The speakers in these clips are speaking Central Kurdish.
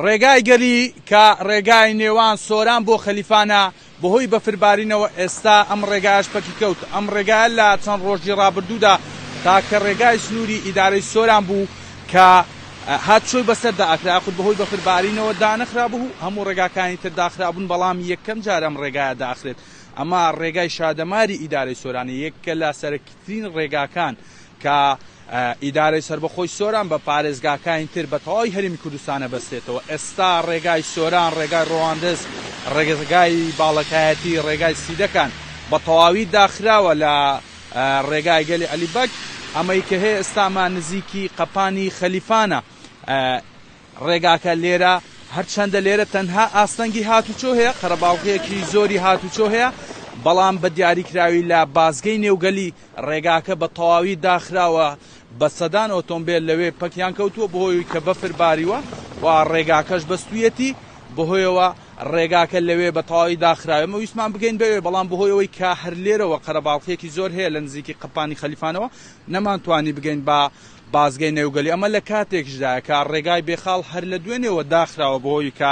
ڕێگای گەلی کە ڕێگای نێوان سۆران بۆ خەلیفانە بەهۆی بەفربارینەوە ئێستا ئەم ڕێگایش پەکی کەوت. ئەم ڕێگایە لە چەند ڕۆژی ڕابردوودا تاکە ڕێگای سنووری ئیدارەی سۆران بوو کە هاتچۆی بەسەردا ئەکرا یاخود بەهۆی بەفربارینەوە دانەخرا بوو هەموو ڕێگاکانی تر داخرابوون بەڵام یەکەم جارە ئەم ڕێگایە داخرێت. ئەمە ڕێگای شادەماری ئیدارەی سۆرانە یەکە لە سەرەکیترین ڕێگاکان کە ئیدارەی سربەخۆی سۆران بە پارێزگاکانی تر بە تەواوی هەرێمی کوردستانە بەستێتەوە. ئێستا ڕێگای سۆران، ڕێگای ڕەواندز، ڕێگای باڵەکایەتی، ڕێگای سیدەکان بە تەواوی داخراوە لە ڕێگای گەلی عەلیبەگ. ئەمەی کە هەیە ئێستامان نزیکی قەپانی خەلیفانە ڕێگاکە لێرە هەرچەندە لێرە تەنها ئاستەنگی هاتوچۆ هەیە، قەرەباڵغەیەکی زۆری هاتوچۆ هەیە، بەڵام بە دیاریکراوی لە بازگەی نێوگەلی ڕێگاکە بە تەواوی داخراوە بە سەدان ئۆتۆمبیل لەوێ پەکیان کەوتووە بەهۆی کە بەفر باریوە و ڕێگاکەش بەستویەتی بەهۆیەوە ڕێگاکە لەوێ بە تەواوی داخراوە. ئەمە ویسمان بگەین بەوێ بەڵام بەهۆیەوەی کە هەر لێرەوە قەرەباڵغەیەکی زۆر هەیە لە نزیکی قەپانی خەلیفانەوە نەمانتوانی بگەین بە بازگەی نێوگەلی. ئەمە لە کاتێکشدایە کە ڕێگای بێخاڵ هەر لە دوێنێەوە داخراوە بەهۆی کە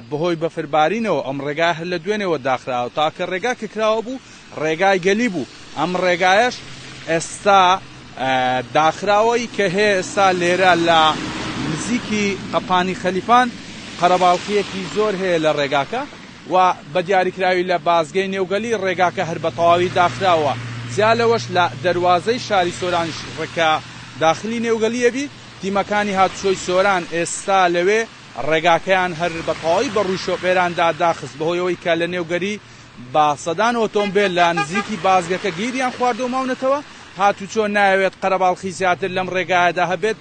بەهۆی بەفربارینەوە ئەم ڕێگای هەر لە دوێنێەوە داخراوە تاکە ڕێگا کە کراوە بوو ڕێگای گەلی بوو. ئەم ڕێگایەش ئێستا داخراوەی کە هەیە ئێستا لێرە لە نزیکی قەپانی خەلیفان قەرەباڵغەیەکی زۆر هەیە لە ڕێگاکە و بە دیاریکراوی لە بازگەی نێوگەلی ڕێگاکە هەر بە تەواوی داخراوە. جیا لەوەش لە دەروازەی شاری سۆران ڕێکە داخلی نێوگەلیەبی تیمەکانی هاتوچۆی سۆران ئێستا لەوێ ڕێگاکەیان هەر بە تەواوی بە ڕووی شۆفێراندا داخست بەهۆیەوەی کە لە نێوگەری با سەدان ئۆتۆمبیل لە نزیکی بازگەکە گیریان خواردەوە ماونەتەوە هاتوچۆ ناوێت قەرەباڵغی زیاتر لەم ڕێگایەدا هەبێت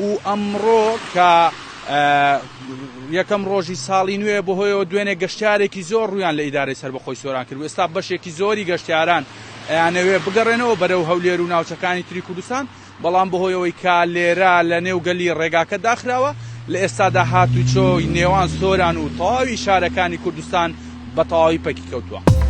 و ئەمڕۆ کە یەکەم ڕۆژی ساڵی نوێ بەهۆیەوە دوێنێ گەشتیارێکی زۆر ڕوویان لە ئیدارەی سربەخۆی سۆران کرد و ئێستا بەشێکی زۆری گەشتیاران ئەیانەوێ بگەڕێنەوە بەرەو هەولێر و ناوچەکانی تری کوردستان بەڵام بەهۆیەوەی کە لێرە لە نێوگەلی ڕێگاکە داخراوە لە ئێستادا هاتوچۆی نێوان سۆران و تەواوی شارەکانی کوردستان بە تەواوی پەکی کەوتووە.